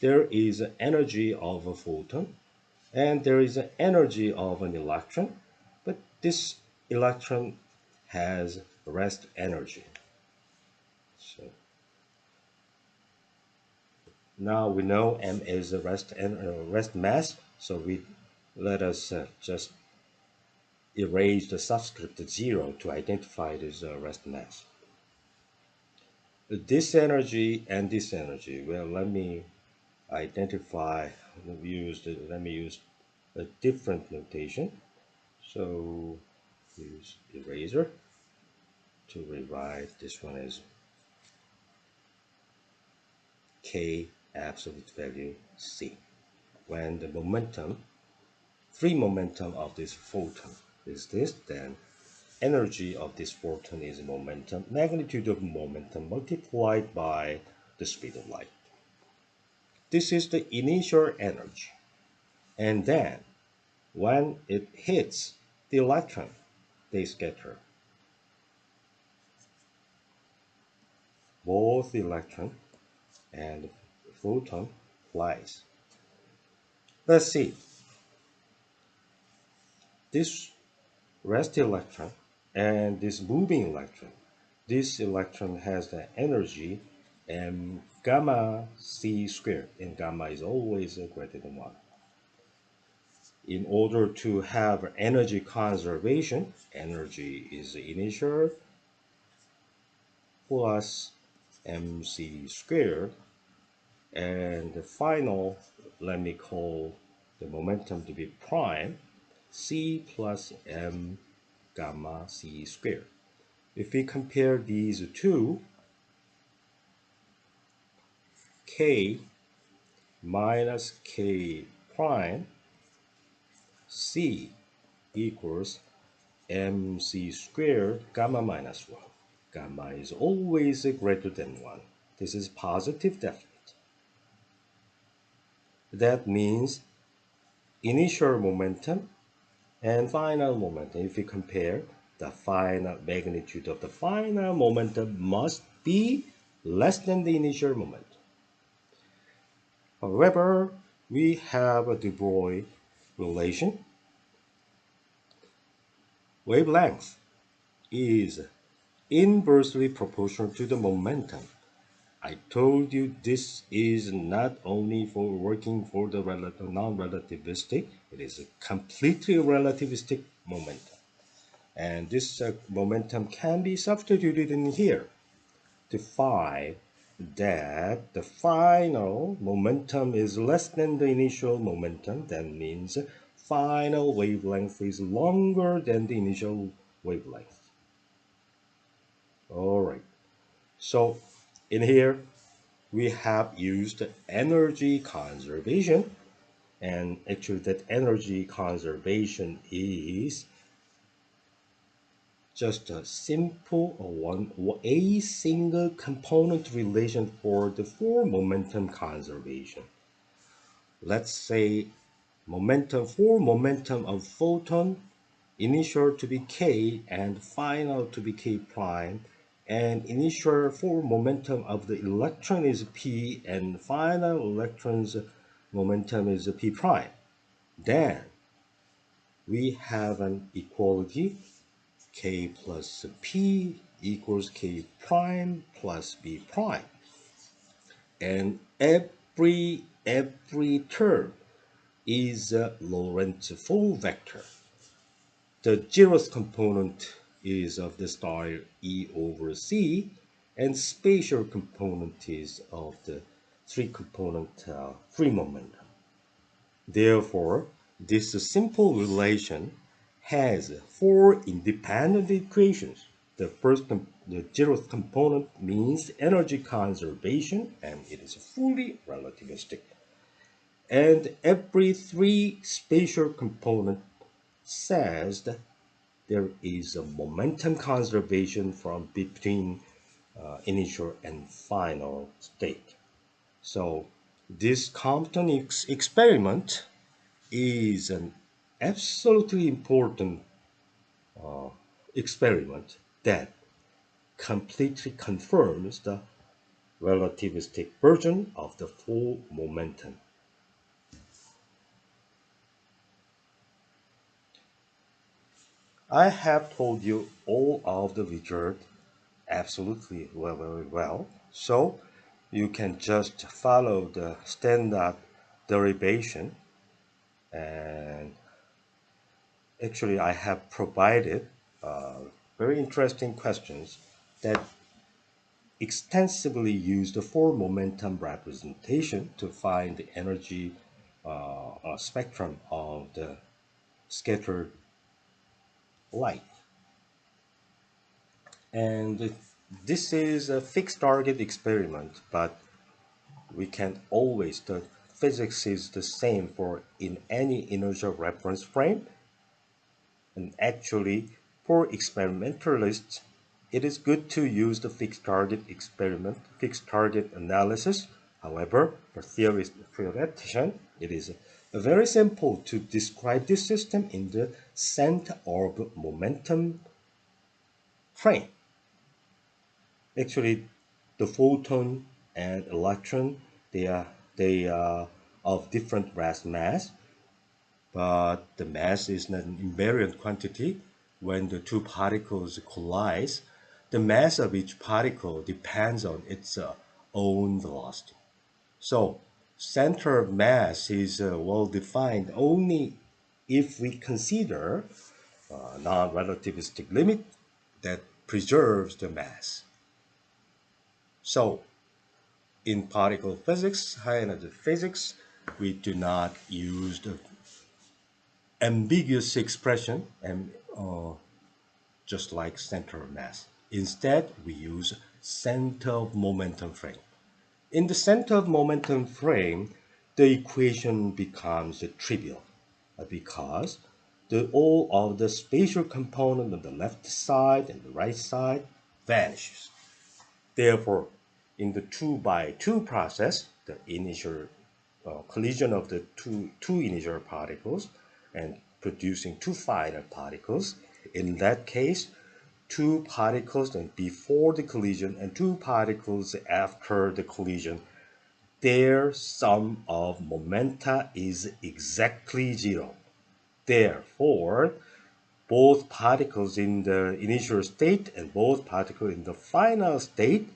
there is an energy of a photon. And there is an energy of an electron. But this electron has rest energy. So now we know m is a rest mass. So we let us just erase the subscript 0 to identify this rest mass. This energy and this energy, well, let me use a different notation. So use eraser to rewrite this one as K absolute value C. When the free momentum of this photon is this, then energy of this photon is momentum, magnitude of momentum multiplied by the speed of light. This is the initial energy. And then when it hits the electron, they scatter. Both the electron and the photon flies. Let's see. This rest electron and this moving electron. This electron has the energy m gamma c squared, and gamma is always greater than 1. In order to have energy conservation, energy is initial plus mc squared, and the final, let me call the momentum to be prime, c plus m gamma c squared. If we compare these two, k minus k prime c equals mc squared gamma minus 1. Gamma is always greater than 1. This is positive definite. That means initial momentum and final momentum. If we compare, the final magnitude of the final momentum must be less than the initial momentum. However, we have a de Broglie relation. Wavelength is inversely proportional to the momentum. I told you this is not only for working for the non-relativistic, it is a completely relativistic momentum. And this momentum can be substituted in here to find that the final momentum is less than the initial momentum. That means final wavelength is longer than the initial wavelength. All right. So in here, we have used energy conservation And actually that energy conservation is just a simple a single component relation for the four momentum conservation. Let's say momentum of photon, initial to be k and final to be k prime, and initial for momentum of the electron is p and final electron's momentum is p prime. Then we have an equality k plus p equals k prime plus b prime, and every term is a Lorentz full vector. The zeroth component is of the style E over C, and spatial component is of the three component free momentum. Therefore, this simple relation has four independent equations. The the zeroth component means energy conservation, and it is fully relativistic. And every three spatial component says that there is a momentum conservation from between initial and final state. So this Compton experiment is an absolutely important experiment that completely confirms the relativistic version of the full momentum. I have told you all of the result absolutely very well. So you can just follow the standard derivation, and actually I have provided very interesting questions that extensively use the four momentum representation to find the energy spectrum of the scattered light. And this is a fixed target experiment, but we can always, the physics is the same for in any inertial reference frame. And actually, for experimentalists, it is good to use the fixed target experiment, fixed target analysis. However, for theoretician, it is very simple to describe this system in the center of momentum frame. Actually, the photon and electron, they are of different mass, but the mass is an invariant quantity. When the two particles collide, the mass of each particle depends on its own velocity. So, center of mass is well defined only if we consider a non-relativistic limit that preserves the mass. So, in particle physics, high energy physics, we do not use the ambiguous expression and just like center of mass. Instead, we use center of momentum frame. In the center of momentum frame, the equation becomes trivial because all of the spatial component on the left side and the right side vanishes. Therefore, in the 2 by 2 process, the initial collision of the two initial particles and producing two final particles. In that case, two particles and before the collision and two particles after the collision, their sum of momenta is exactly zero. Therefore, both particles in the initial state and both particles in the final state,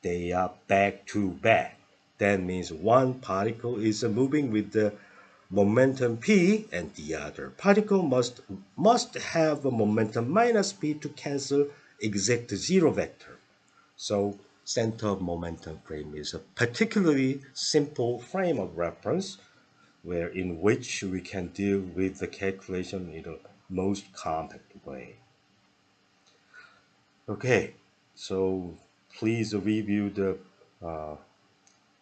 they are back to back. That means one particle is moving with the momentum p, and the other particle must have a momentum minus p to cancel exact zero vector. So center of momentum frame is a particularly simple frame of reference where in which we can deal with the calculation in the most compact way. Okay, so please review the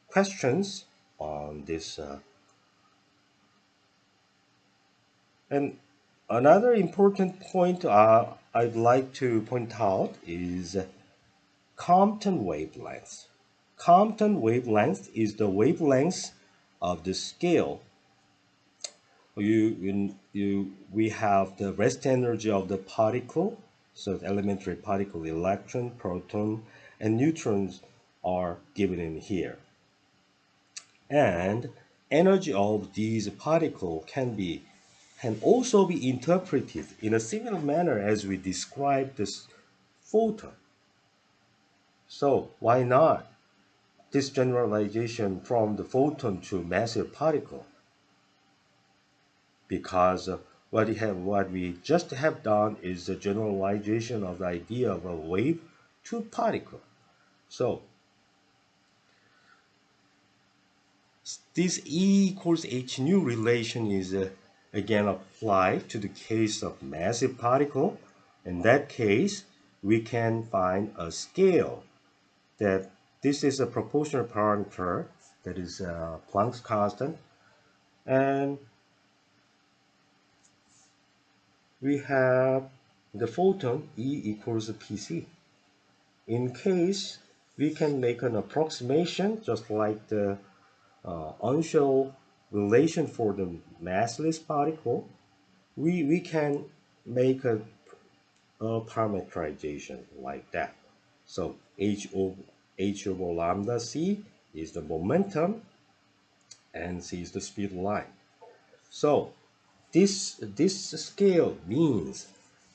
questions on this And another important point I'd like to point out is Compton wavelength. Compton wavelength is the wavelength of the scale. We have the rest energy of the particle, so the elementary particle, electron, proton, and neutrons are given in here. And energy of these particles can also be interpreted in a similar manner as we described this photon. So why not this generalization from the photon to massive particle? Because what we just have done is a generalization of the idea of a wave to particle. So this E equals h nu relation is again applied to the case of massive particle. In that case, we can find a scale that this is a proportional parameter that is Planck's constant, and we have the photon E equals PC. In case we can make an approximation just like the unusual relation for the massless particle, we can make a parameterization like that. So h over lambda c is the momentum and c is the speed line. So this scale means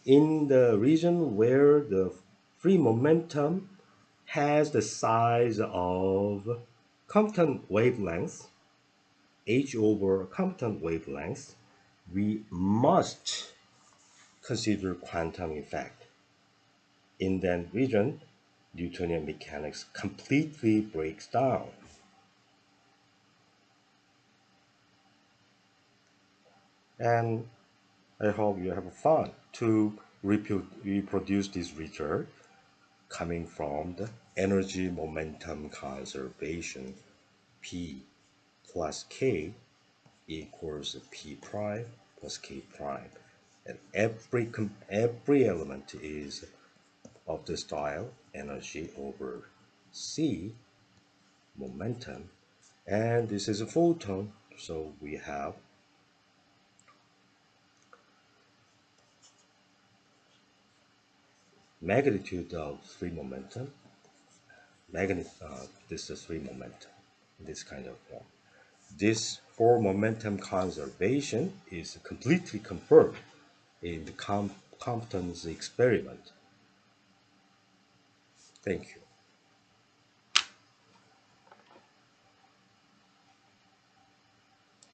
in the region where the free momentum has the size of Compton wavelength, h over Compton wavelength, we must consider quantum effect. In that region, Newtonian mechanics completely breaks down. And I hope you have fun to reproduce this result coming from the energy momentum conservation. P plus K equals P prime plus K prime. And every element is of the style energy over C momentum. And this is a photon, so we have magnitude of free momentum. This is free momentum in this kind of form. This for momentum conservation is completely confirmed in the Compton's experiment. Thank you.